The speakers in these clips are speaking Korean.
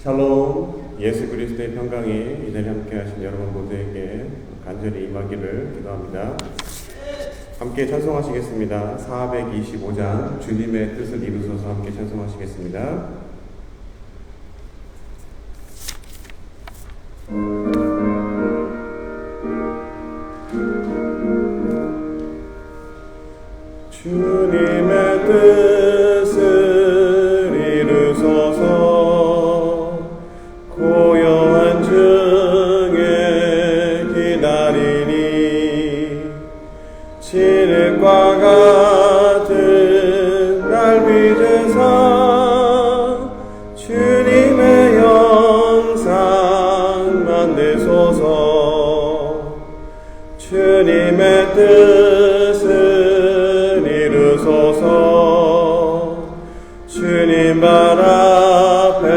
샬롬, 예수 그리스도의 평강이 이 자리에 함께 하신 여러분 모두에게 간절히 임하기를 기도합니다. 함께 찬송하시겠습니다. 425장 주님의 뜻을 이루소서 함께 찬송하시겠습니다. 주님의 뜻을 이루소서 고요한 중에 기다리니 진흙과 같은 날 빚으사 주님의 형상 만드소서 주님의 뜻을 이루소서 주님 발 앞에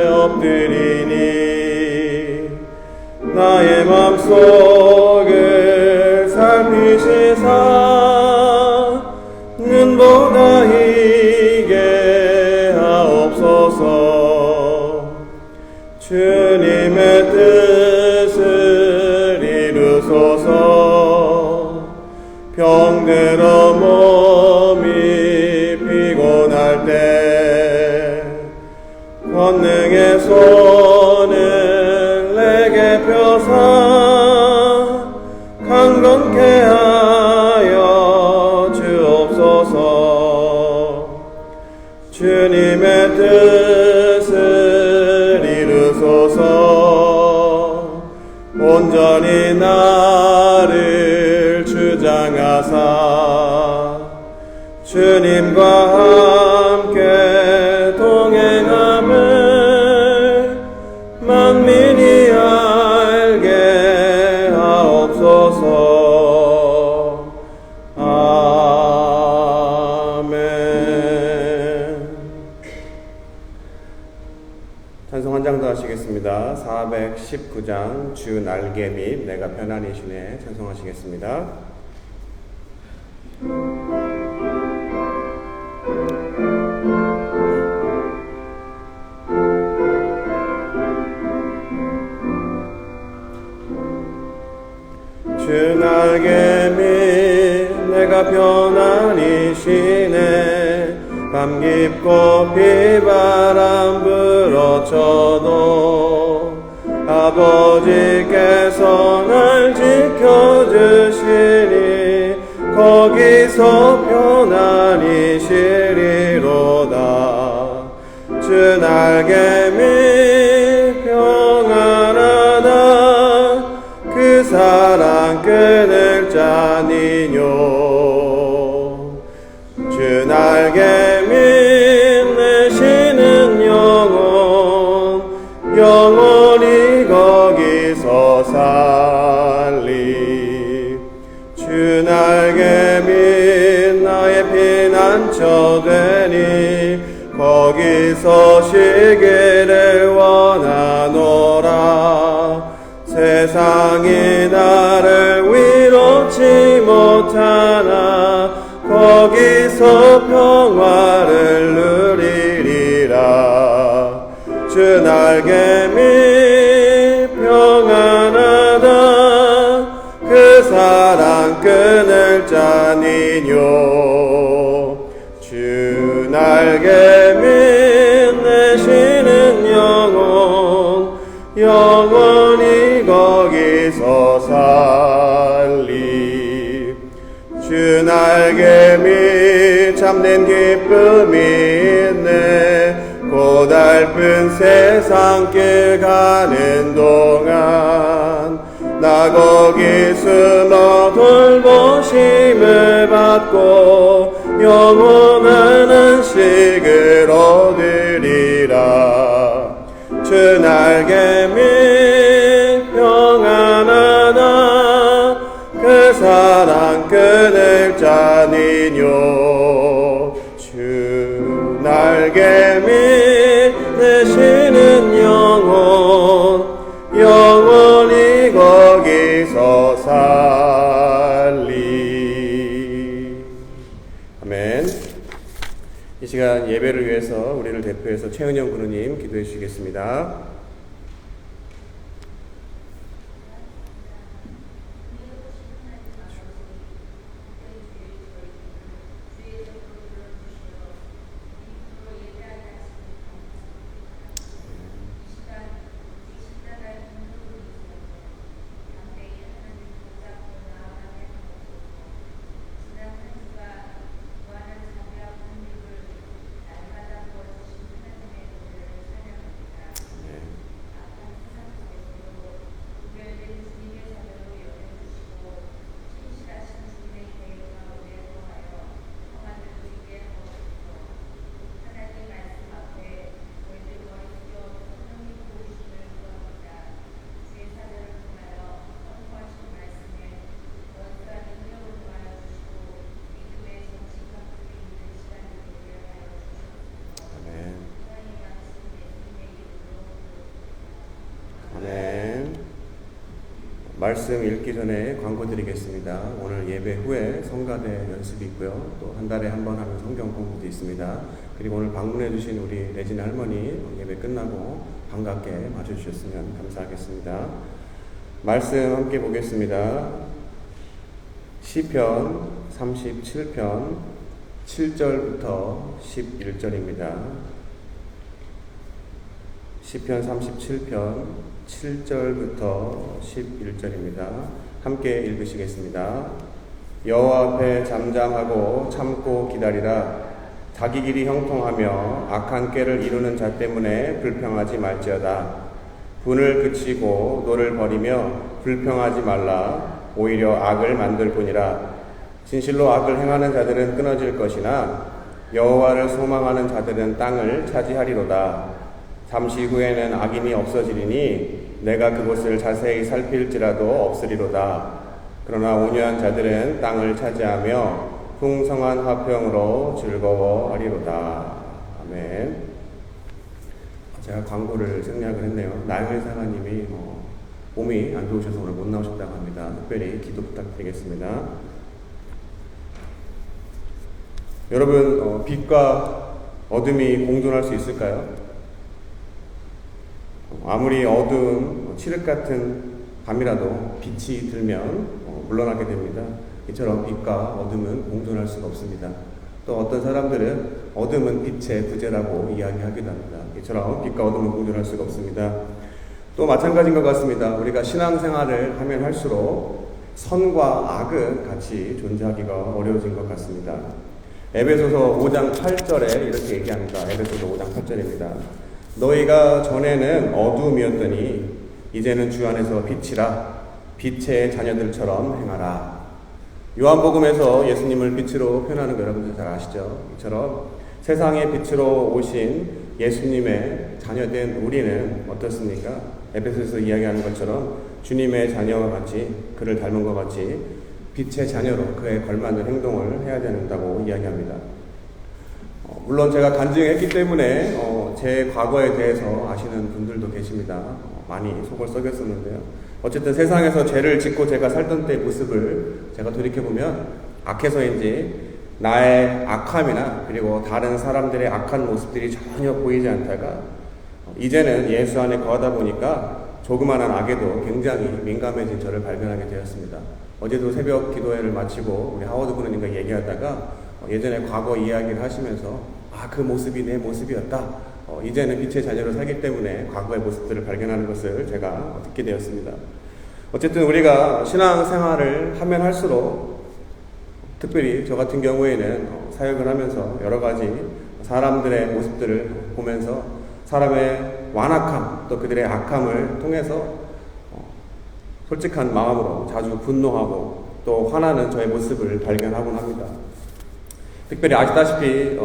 엎드리니 나의 맘속을 살피시사 눈보다 희게 하옵소서 주님의 뜻을 이루소서 병들어 몸이 피곤할 때 권능의 손을 내게 펴사 강건케 하여 주옵소서 주님의 뜻을 이루소서 온전히 나를 주장하사 주님과 함께 동행함을 만민이 알게 하옵소서. 아멘. 찬송 한 장 더 하시겠습니다. 419장 주 날개 및 내가 편안히 쉬네 찬송하시겠습니다. 주 날개 밑 내가 편안히 쉬네 밤 깊고 비바람 불어쳐도 아버지께서 날 지켜주시니 거기서 편안히 쉬리로다 주 날개 밑 평안하다 그 사랑 끊을 자니뇨 주 날개 밑 내쉬는 영혼 영원히 거기서 살리 주 날개 밑 나의 피난처 되니 거기서 쉬기를 원하노라 세상이 나를 위로치 못하나 거기서 평화를 누리리라 주 날개 밑 평안하다 그 사랑 끊을 자니뇨 주 날개 밑 내쉬는 영혼 영원히 거기서 살리 주 날개 밑 참된 기쁨이 있네 고달픈 세상길 가는 동안 나 거기 숨어 돌보심을 받고 영원한 안식을 얻으리라 주 날개 밑 평안하다 그 사랑 끊을 자니뇨 주 날개 밑 내쉬는 영혼 영원히 거기서 살리 아멘. 이 시간 시간 예배를 위해서 우리를 대표해서 최은영 군우님 기도해 주시겠습니다. 말씀 읽기 전에 광고 드리겠습니다. 오늘 예배 후에 성가대 연습이 있고요. 또 한 달에 한 번 하는 성경 공부도 있습니다. 그리고 오늘 방문해 주신 우리 레진 할머니 예배 끝나고 반갑게 맞춰주셨으면 감사하겠습니다. 말씀 함께 보겠습니다. 시편 37편 7절부터 11절입니다. 시편 37편 7절부터 11절입니다. 함께 읽으시겠습니다. 여호와 앞에 잠잠하고 참고 기다리라. 자기 길이 형통하며 악한 꾀를 이루는 자 때문에 불평하지 말지어다. 분을 그치고 노를 버리며 불평하지 말라. 오히려 악을 만들 뿐이라. 진실로 악을 행하는 자들은 끊어질 것이나 여호와를 소망하는 자들은 땅을 차지하리로다. 잠시 후에는 악인이 없어지리니 내가 그곳을 자세히 살필지라도 없으리로다. 그러나 온유한 자들은 땅을 차지하며 풍성한 화평으로 즐거워하리로다. 아멘. 제가 광고를 생략을 했네요. 나영일 사관님이 몸이 안 좋으셔서 오늘 못 나오셨다고 합니다. 특별히 기도 부탁드리겠습니다. 여러분, 빛과 어둠이 공존할 수 있을까요? 아무리 어두운 칠흑 같은 밤이라도 빛이 들면 물러나게 됩니다. 이처럼 빛과 어둠은 공존할 수가 없습니다. 또 어떤 사람들은 어둠은 빛의 부재라고 이야기하기도 합니다. 이처럼 빛과 어둠은 공존할 수가 없습니다. 또 마찬가지인 것 같습니다. 우리가 신앙생활을 하면 할수록 선과 악은 같이 존재하기가 어려워진 것 같습니다. 에베소서 5장 8절에 이렇게 얘기합니다. 에베소서 5장 8절입니다. 너희가 전에는 어두움이었더니 이제는 주 안에서 빛이라. 빛의 자녀들처럼 행하라. 요한복음에서 예수님을 빛으로 표현하는 거 여러분들 잘 아시죠? 이처럼 세상의 빛으로 오신 예수님의 자녀된 우리는 어떻습니까? 에베소에서 이야기하는 것처럼 주님의 자녀와 같이, 그를 닮은 것 같이 빛의 자녀로 그에 걸맞는 행동을 해야 된다고 이야기합니다. 물론 제가 간증했기 때문에 제 과거에 대해서 아시는 분들도 계십니다. 많이 속을 썩였었는데요. 어쨌든 세상에서 죄를 짓고 제가 살던 때의 모습을 제가 돌이켜보면 악해서인지 나의 악함이나 그리고 다른 사람들의 악한 모습들이 전혀 보이지 않다가 이제는 예수 안에 거하다 보니까 조그마한 악에도 굉장히 민감해진 저를 발견하게 되었습니다. 어제도 새벽 기도회를 마치고 우리 하워드 군우님과 얘기하다가 예전에 과거 이야기를 하시면서 그 모습이 내 모습이었다. 이제는 빛의 자녀로 살기 때문에 과거의 모습들을 발견하는 것을 제가 듣게 되었습니다. 어쨌든 우리가 신앙생활을 하면 할수록 특별히 저 같은 경우에는 사역을 하면서 여러 가지 사람들의 모습들을 보면서 사람의 완악함 또 그들의 악함을 통해서 솔직한 마음으로 자주 분노하고 또 화나는 저의 모습을 발견하곤 합니다. 특별히 아시다시피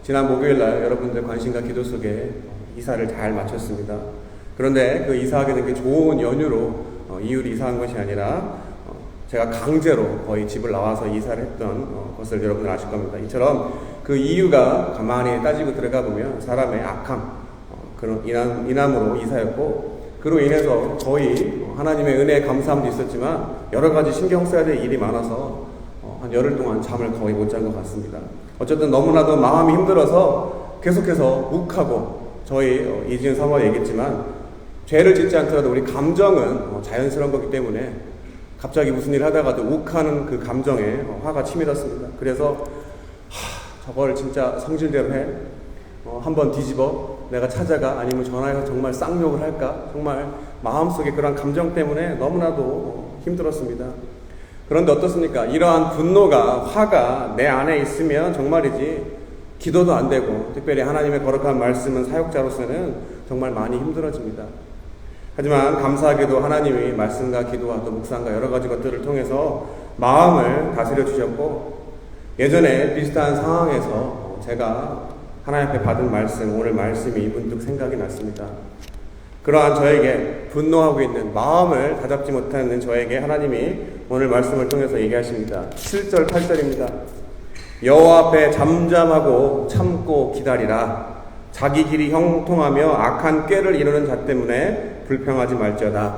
지난 목요일날 여러분들 관심과 기도 속에 이사를 잘 마쳤습니다. 그런데 그 이사하게 된 게 좋은 연유로 이유를 이사한 것이 아니라 제가 강제로 거의 집을 나와서 이사를 했던 것을 여러분들 아실 겁니다. 이처럼 그 이유가 가만히 따지고 들어가 보면 사람의 악함, 그런 인함으로 이사였고 그로 인해서 거의 하나님의 은혜에 감사함도 있었지만 여러 가지 신경 써야 될 일이 많아서 한 열흘 동안 잠을 거의 못 잔 것 같습니다. 어쨌든 너무나도 마음이 힘들어서 계속해서 욱하고 저희 이지은 사모가 얘기했지만 죄를 짓지 않더라도 우리 감정은 자연스러운 거기 때문에 갑자기 무슨 일을 하다가도 욱하는 그 감정에 화가 치밀었습니다. 그래서 저걸 진짜 성질대로 해. 한번 뒤집어 내가 찾아가 아니면 전화해서 정말 쌍욕을 할까? 정말 마음속에 그런 감정 때문에 너무나도 힘들었습니다. 그런데 어떻습니까? 이러한 분노가 화가 내 안에 있으면 정말이지 기도도 안 되고 특별히 하나님의 거룩한 말씀은 사역자로서는 정말 많이 힘들어집니다. 하지만 감사하게도 하나님이 말씀과 기도와 또 묵상과 여러 가지 것들을 통해서 마음을 다스려 주셨고 예전에 비슷한 상황에서 제가 하나님 앞에 받은 말씀, 오늘 말씀이 문득 생각이 났습니다. 그러한 저에게 분노하고 있는 마음을 다잡지 못하는 저에게 하나님이 오늘 말씀을 통해서 얘기하십니다. 7절, 8절입니다. 여호와 앞에 잠잠하고 참고 기다리라. 자기 길이 형통하며 악한 꾀를 이루는 자 때문에 불평하지 말지어다.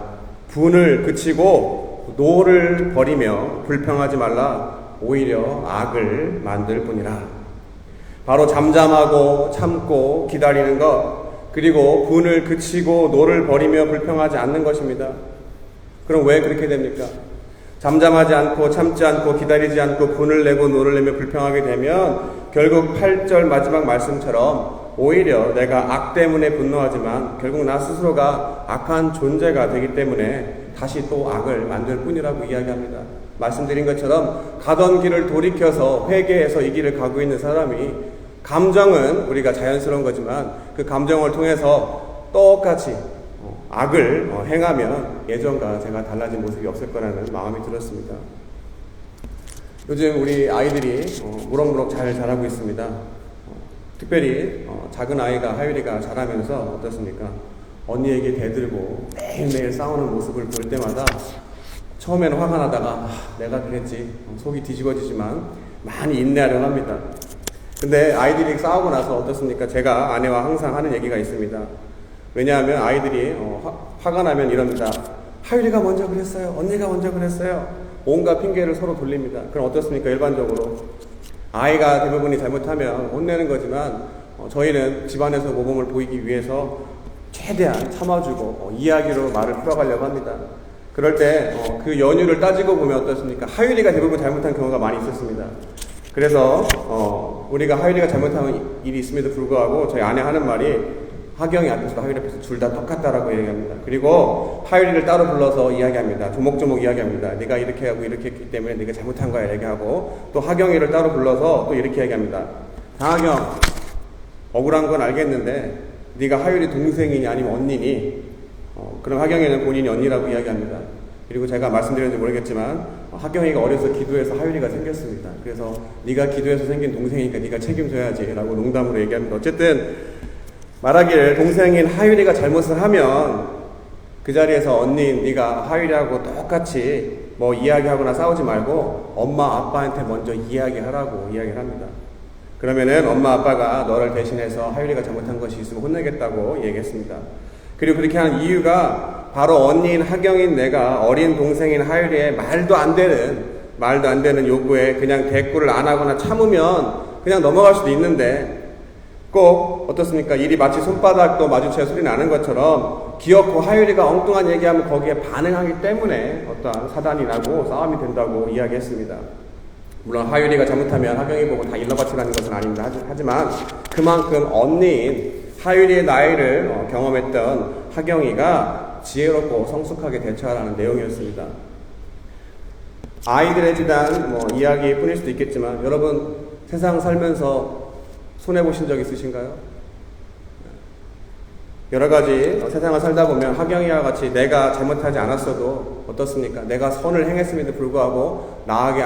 분을 그치고 노를 버리며 불평하지 말라. 오히려 악을 만들 뿐이라. 바로 잠잠하고 참고 기다리는 것, 그리고 분을 그치고 노를 버리며 불평하지 않는 것입니다. 그럼 왜 그렇게 됩니까? 잠잠하지 않고 참지 않고 기다리지 않고 분을 내고 노를 내며 불평하게 되면 결국 8절 마지막 말씀처럼 오히려 내가 악 때문에 분노하지만 결국 나 스스로가 악한 존재가 되기 때문에 다시 또 악을 만들 뿐이라고 이야기합니다. 말씀드린 것처럼 가던 길을 돌이켜서 회개해서 이 길을 가고 있는 사람이 감정은 우리가 자연스러운 거지만 그 감정을 통해서 똑같이 악을 행하면 예전과 제가 달라진 모습이 없을 거라는 마음이 들었습니다. 요즘 우리 아이들이 무럭무럭 잘 자라고 있습니다. 특별히 작은 아이가 하율이가 자라면서 어떻습니까? 언니에게 대들고 매일매일 싸우는 모습을 볼 때마다 처음에는 화가 나다가 내가 그랬지 속이 뒤집어지지만 많이 인내하려고 합니다. 근데 아이들이 싸우고 나서 어떻습니까? 제가 아내와 항상 하는 얘기가 있습니다. 왜냐하면 아이들이 화가 나면 이럽니다. 하율이가 먼저 그랬어요. 언니가 먼저 그랬어요. 온갖 핑계를 서로 돌립니다. 그럼 어떻습니까? 일반적으로 아이가 대부분이 잘못하면 혼내는 거지만 저희는 집안에서 모범을 보이기 위해서 최대한 참아주고 이야기로 말을 풀어가려고 합니다. 그럴 때 그 연유를 따지고 보면 어떻습니까? 하율이가 대부분 잘못한 경우가 많이 있었습니다. 그래서 우리가 하율이가 잘못한 일이 있음에도 불구하고 저희 아내 하는 말이 하경이 앞에서도 하율이 앞에서 둘 다 똑같다라고 얘기합니다. 그리고 하율이를 따로 불러서 이야기합니다. 조목조목 이야기합니다. 네가 이렇게 하고 이렇게 했기 때문에 네가 잘못한 거야 얘기하고 또 하경이를 따로 불러서 또 이렇게 얘기합니다. 하경 억울한 건 알겠는데 네가 하율이 동생이니 아니면 언니니 그럼 하경이는 본인이 언니라고 이야기합니다. 그리고 제가 말씀드렸는지 모르겠지만 하경이가 어려서 기도해서 하율이가 생겼습니다. 그래서 네가 기도해서 생긴 동생이니까 네가 책임져야지 라고 농담으로 얘기합니다. 어쨌든 말하기를 동생인 하율이가 잘못을 하면 그 자리에서 언니인 네가 하율이하고 똑같이 뭐 이야기하거나 싸우지 말고 엄마 아빠한테 먼저 이야기하라고 이야기를 합니다. 그러면은 엄마 아빠가 너를 대신해서 하율이가 잘못한 것이 있으면 혼내겠다고 얘기했습니다. 그리고 그렇게 하는 이유가 바로 언니인 하경인 내가 어린 동생인 하율이의 말도 안 되는 요구에 그냥 대꾸를 안 하거나 참으면 그냥 넘어갈 수도 있는데 꼭 어떻습니까? 일이 마치 손바닥도 마주쳐야 소리 나는 것처럼 기어코 하율이가 엉뚱한 얘기하면 거기에 반응하기 때문에 어떠한 사단이 나고 싸움이 된다고 이야기했습니다. 물론 하율이가 잘못하면 하경이 보고 다 일러바치라는 것은 아닙니다. 하지만 그만큼 언니인 하율이의 나이를 경험했던 하경이가 지혜롭고 성숙하게 대처하라는 내용이었습니다. 아이들에 대한 이야기일 뿐일 수도 있겠지만 여러분 세상 살면서 손해보신 적 있으신가요? 여러 가지 세상을 살다 보면 하경이와 같이 내가 잘못하지 않았어도 어떻습니까? 내가 선을 행했음에도 불구하고 나에게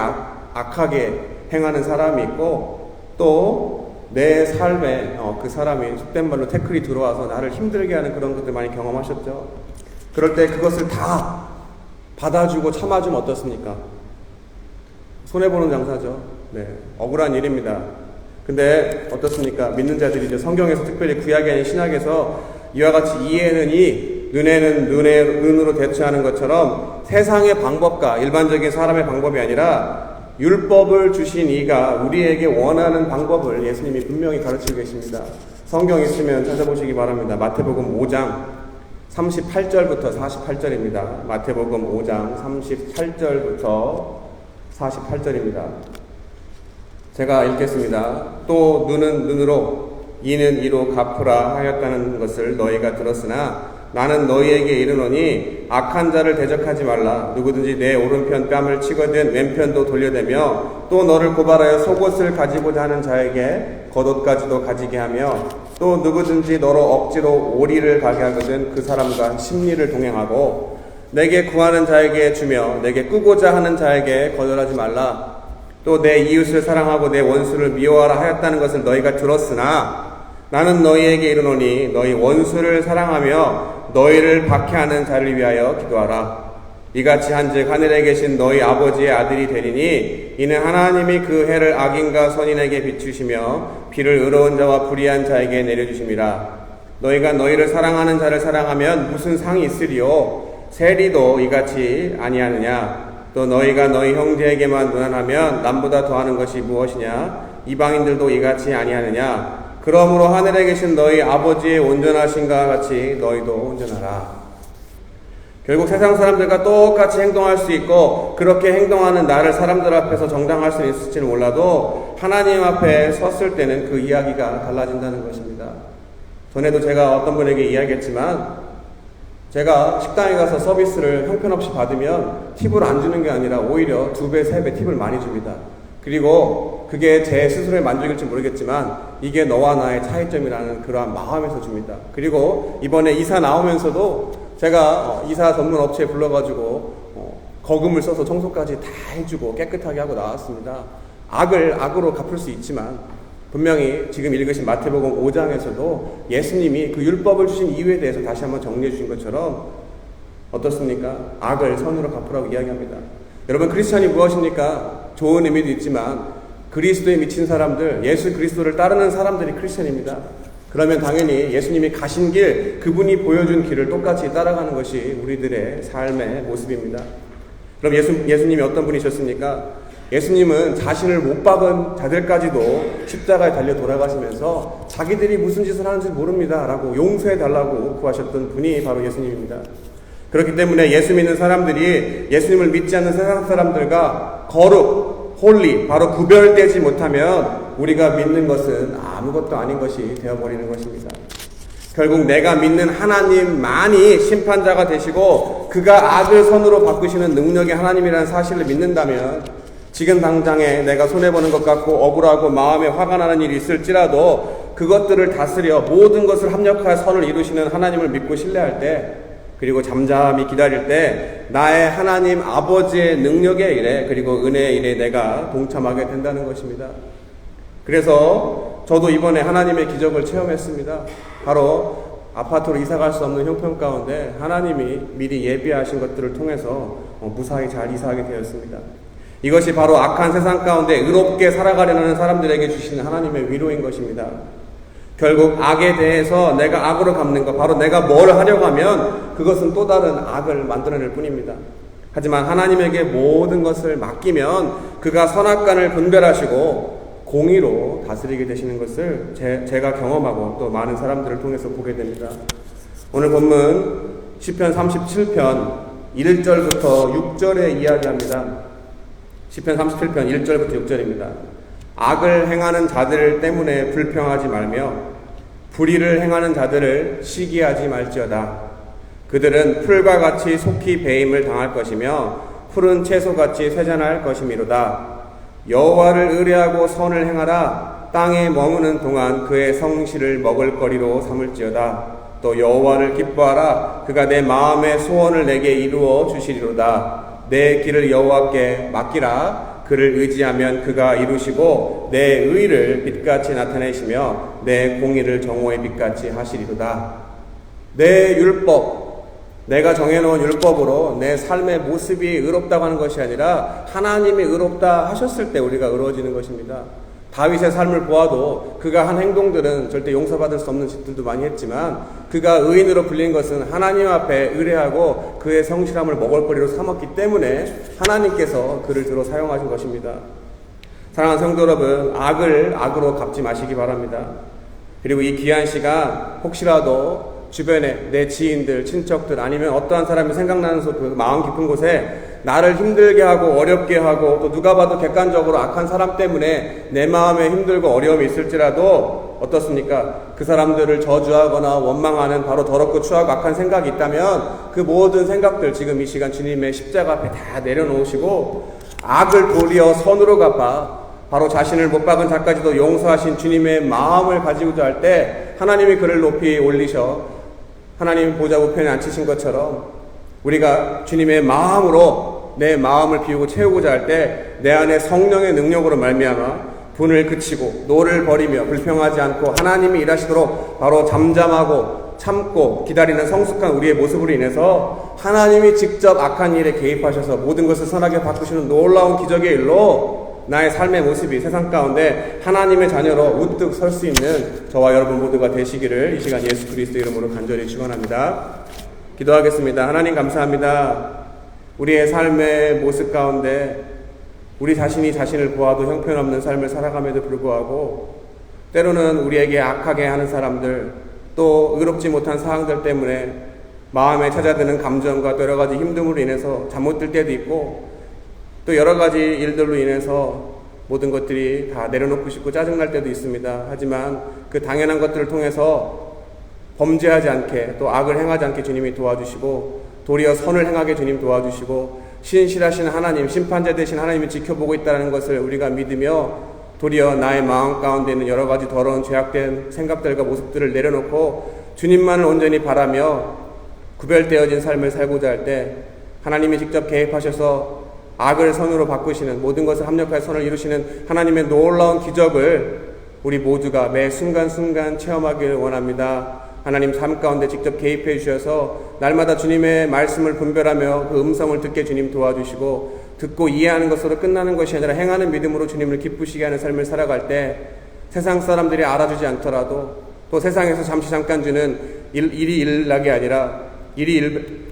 악하게 행하는 사람이 있고 또 내 삶에 그 사람이 속된 말로 태클이 들어와서 나를 힘들게 하는 그런 것들 많이 경험하셨죠? 그럴 때 그것을 다 받아주고 참아주면 어떻습니까? 손해보는 장사죠. 네, 억울한 일입니다. 근데 어떻습니까? 믿는 자들이 이제 성경에서 특별히 구약이 아닌 신약에서 이와 같이 이에는 이, 눈에는 눈으로 대처하는 것처럼 세상의 방법과 일반적인 사람의 방법이 아니라 율법을 주신 이가 우리에게 원하는 방법을 예수님이 분명히 가르치고 계십니다. 성경 있으면 찾아보시기 바랍니다. 마태복음 5장 38절부터 48절입니다. 마태복음 5장 38절부터 48절입니다. 제가 읽겠습니다. 또 눈은 눈으로 이는 이로 갚으라 하였다는 것을 너희가 들었으나 나는 너희에게 이르노니 악한 자를 대적하지 말라. 누구든지 내 오른편 뺨을 치거든 왼편도 돌려대며 또 너를 고발하여 속옷을 가지고자 하는 자에게 겉옷까지도 가지게 하며 또 누구든지 너로 억지로 오리를 가게 하거든 그 사람과 심리를 동행하고 내게 구하는 자에게 주며 내게 꾸고자 하는 자에게 거절하지 말라. 또 내 이웃을 사랑하고 내 원수를 미워하라 하였다는 것을 너희가 들었으나 나는 너희에게 이르노니 너희 원수를 사랑하며 너희를 박해하는 자를 위하여 기도하라. 이같이 한즉 하늘에 계신 너희 아버지의 아들이 되리니 이는 하나님이 그 해를 악인과 선인에게 비추시며 비를 의로운 자와 불의한 자에게 내려주심이라. 너희가 너희를 사랑하는 자를 사랑하면 무슨 상이 있으리요? 세리도 이같이 아니하느냐? 또 너희가 너희 형제에게만 무난하면 남보다 더하는 것이 무엇이냐? 이방인들도 이같이 아니하느냐? 그러므로 하늘에 계신 너희 아버지의 온전하신가 같이 너희도 온전하라. 결국 세상 사람들과 똑같이 행동할 수 있고 그렇게 행동하는 나를 사람들 앞에서 정당할 수 있을지는 몰라도 하나님 앞에 섰을 때는 그 이야기가 달라진다는 것입니다. 전에도 제가 어떤 분에게 이야기했지만 제가 식당에 가서 서비스를 형편없이 받으면 팁을 안 주는 게 아니라 오히려 2배, 3배 팁을 많이 줍니다. 그리고 그게 제 스스로의 만족일지 모르겠지만 이게 너와 나의 차이점이라는 그러한 마음에서 줍니다. 그리고 이번에 이사 나오면서도 제가 이사 전문 업체에 불러가지고 거금을 써서 청소까지 다 해주고 깨끗하게 하고 나왔습니다. 악을 악으로 갚을 수 있지만 분명히 지금 읽으신 마태복음 5장에서도 예수님이 그 율법을 주신 이유에 대해서 다시 한번 정리해 주신 것처럼 어떻습니까? 악을 선으로 갚으라고 이야기합니다. 여러분, 크리스찬이 무엇입니까? 좋은 의미도 있지만 그리스도에 미친 사람들, 예수 그리스도를 따르는 사람들이 크리스찬입니다. 그러면 당연히 예수님이 가신 길, 그분이 보여준 길을 똑같이 따라가는 것이 우리들의 삶의 모습입니다. 그럼 예수님이 어떤 분이셨습니까? 예수님은 자신을 못 박은 자들까지도 십자가에 달려 돌아가시면서 자기들이 무슨 짓을 하는지 모릅니다 라고 용서해달라고 구하셨던 분이 바로 예수님입니다. 그렇기 때문에 예수 믿는 사람들이 예수님을 믿지 않는 세상 사람들과 거룩, 홀리, 바로 구별되지 못하면 우리가 믿는 것은 아무것도 아닌 것이 되어버리는 것입니다. 결국 내가 믿는 하나님만이 심판자가 되시고 그가 악을 선으로 바꾸시는 능력의 하나님이라는 사실을 믿는다면 지금 당장에 내가 손해보는 것 같고 억울하고 마음에 화가 나는 일이 있을지라도 그것들을 다스려 모든 것을 합력하여 선을 이루시는 하나님을 믿고 신뢰할 때, 그리고 잠잠히 기다릴 때 나의 하나님 아버지의 능력의 일에 그리고 은혜의 일에 내가 동참하게 된다는 것입니다. 그래서 저도 이번에 하나님의 기적을 체험했습니다. 바로 아파트로 이사갈 수 없는 형편 가운데 하나님이 미리 예비하신 것들을 통해서 무사히 잘 이사하게 되었습니다. 이것이 바로 악한 세상 가운데 의롭게 살아가려는 사람들에게 주시는 하나님의 위로인 것입니다. 결국 악에 대해서 내가 악으로 갚는 것, 바로 내가 뭘 하려고 하면 그것은 또 다른 악을 만들어낼 뿐입니다. 하지만 하나님에게 모든 것을 맡기면 그가 선악간을 분별하시고 공의로 다스리게 되시는 것을 제가 경험하고 또 많은 사람들을 통해서 보게 됩니다. 오늘 본문 시편 37편 1절부터 6절에 이야기합니다. 시편 37편 1절부터 6절입니다. 악을 행하는 자들 때문에 불평하지 말며 불의를 행하는 자들을 시기하지 말지어다. 그들은 풀과 같이 속히 배임을 당할 것이며 푸른 채소같이 쇠잔할 것이미로다. 여호와를 의뢰하고 선을 행하라. 땅에 머무는 동안 그의 성실을 먹을거리로 삼을지어다. 또 여호와를 기뻐하라. 그가 내 마음의 소원을 내게 이루어 주시리로다. 내 길을 여호와께 맡기라. 그를 의지하면 그가 이루시고 내 의를 빛같이 나타내시며 내 공의를 정오의 빛같이 하시리로다. 내 율법, 내가 정해놓은 율법으로 내 삶의 모습이 의롭다고 하는 것이 아니라 하나님이 의롭다 하셨을 때 우리가 의로워지는 것입니다. 다윗의 삶을 보아도 그가 한 행동들은 절대 용서받을 수 없는 짓들도 많이 했지만 그가 의인으로 불린 것은 하나님 앞에 의뢰하고 그의 성실함을 먹을거리로 삼았기 때문에 하나님께서 그를 들어 사용하신 것입니다. 사랑하는 성도 여러분, 악을 악으로 갚지 마시기 바랍니다. 그리고 이 귀한 시간 혹시라도 주변에 내 지인들, 친척들 아니면 어떠한 사람이 생각나는 그 마음 깊은 곳에 나를 힘들게 하고 어렵게 하고 또 누가 봐도 객관적으로 악한 사람 때문에 내 마음에 힘들고 어려움이 있을지라도 어떻습니까? 그 사람들을 저주하거나 원망하는 바로 더럽고 추하고 악한 생각이 있다면 그 모든 생각들 지금 이 시간 주님의 십자가 앞에 다 내려놓으시고 악을 도리어 선으로 갚아 바로 자신을 못 박은 자까지도 용서하신 주님의 마음을 가지고자 할 때 하나님이 그를 높이 올리셔 하나님 보좌 우편에 앉히신 것처럼 우리가 주님의 마음으로 내 마음을 비우고 채우고자 할 때 내 안에 성령의 능력으로 말미암아 분을 그치고 노를 버리며 불평하지 않고 하나님이 일하시도록 바로 잠잠하고 참고 기다리는 성숙한 우리의 모습으로 인해서 하나님이 직접 악한 일에 개입하셔서 모든 것을 선하게 바꾸시는 놀라운 기적의 일로 나의 삶의 모습이 세상 가운데 하나님의 자녀로 우뚝 설 수 있는 저와 여러분 모두가 되시기를 이 시간 예수 그리스도 이름으로 간절히 축원합니다. 기도하겠습니다. 하나님 감사합니다. 우리의 삶의 모습 가운데 우리 자신이 자신을 보아도 형편없는 삶을 살아감에도 불구하고 때로는 우리에게 악하게 하는 사람들 또 의롭지 못한 사항들 때문에 마음에 찾아드는 감정과 또 여러 가지 힘듦으로 인해서 잠 못 들 때도 있고 또 여러 가지 일들로 인해서 모든 것들이 다 내려놓고 싶고 짜증날 때도 있습니다. 하지만 그 당연한 것들을 통해서 범죄하지 않게 또 악을 행하지 않게 주님이 도와주시고 도리어 선을 행하게 주님 도와주시고 신실하신 하나님, 심판자 되신 하나님이 지켜보고 있다는 것을 우리가 믿으며 도리어 나의 마음 가운데 있는 여러 가지 더러운 죄악된 생각들과 모습들을 내려놓고 주님만을 온전히 바라며 구별되어진 삶을 살고자 할 때 하나님이 직접 개입하셔서 악을 선으로 바꾸시는 모든 것을 합력하여 선을 이루시는 하나님의 놀라운 기적을 우리 모두가 매 순간순간 체험하기를 원합니다. 하나님 삶 가운데 직접 개입해 주셔서 날마다 주님의 말씀을 분별하며 그 음성을 듣게 주님 도와주시고 듣고 이해하는 것으로 끝나는 것이 아니라 행하는 믿음으로 주님을 기쁘시게 하는 삶을 살아갈 때 세상 사람들이 알아주지 않더라도 또 세상에서 잠시 잠깐 주는 일이 일락이 아니라 일이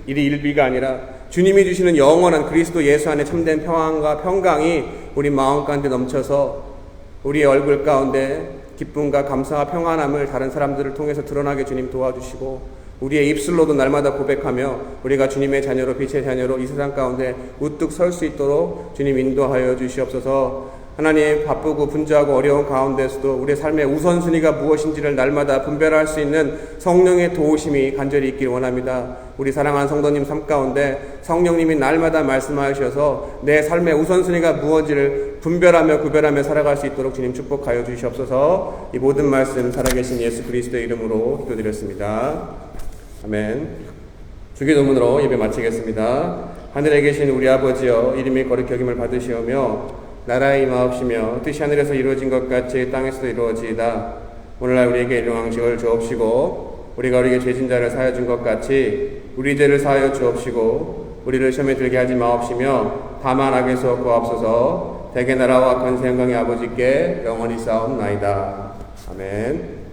일비가 아니라 주님이 주시는 영원한 그리스도 예수 안에 참된 평안과 평강이 우리 마음 가운데 넘쳐서 우리의 얼굴 가운데 기쁨과 감사와 평안함을 다른 사람들을 통해서 드러나게 주님 도와주시고 우리의 입술로도 날마다 고백하며 우리가 주님의 자녀로 빛의 자녀로 이 세상 가운데 우뚝 설 수 있도록 주님 인도하여 주시옵소서. 하나님 바쁘고 분주하고 어려운 가운데서도 우리의 삶의 우선순위가 무엇인지를 날마다 분별할 수 있는 성령의 도우심이 간절히 있길 원합니다. 우리 사랑하는 성도님 삶 가운데 성령님이 날마다 말씀하셔서 내 삶의 우선순위가 무엇인지를 분별하며 구별하며 살아갈 수 있도록 주님 축복하여 주시옵소서. 이 모든 말씀 살아계신 예수 그리스도의 이름으로 기도드렸습니다. 아멘. 주기도문으로 예배 마치겠습니다. 하늘에 계신 우리 아버지여 이름이 거룩히 여김을 받으시오며 나라의 임하옵시며 뜻이 하늘에서 이루어진 것 같이 땅에서도 이루어지이다. 오늘날 우리에게 일용항식을 주옵시고 우리가 우리에게 죄진 자를 사하여 준 것 같이 우리 죄를 사하여 주옵시고 우리를 시험에 들게 하지 마옵시며 다만 악에서 구하옵소서. 대개 나라와 권세 영광의 아버지께 영원히 싸움나이다. 아멘.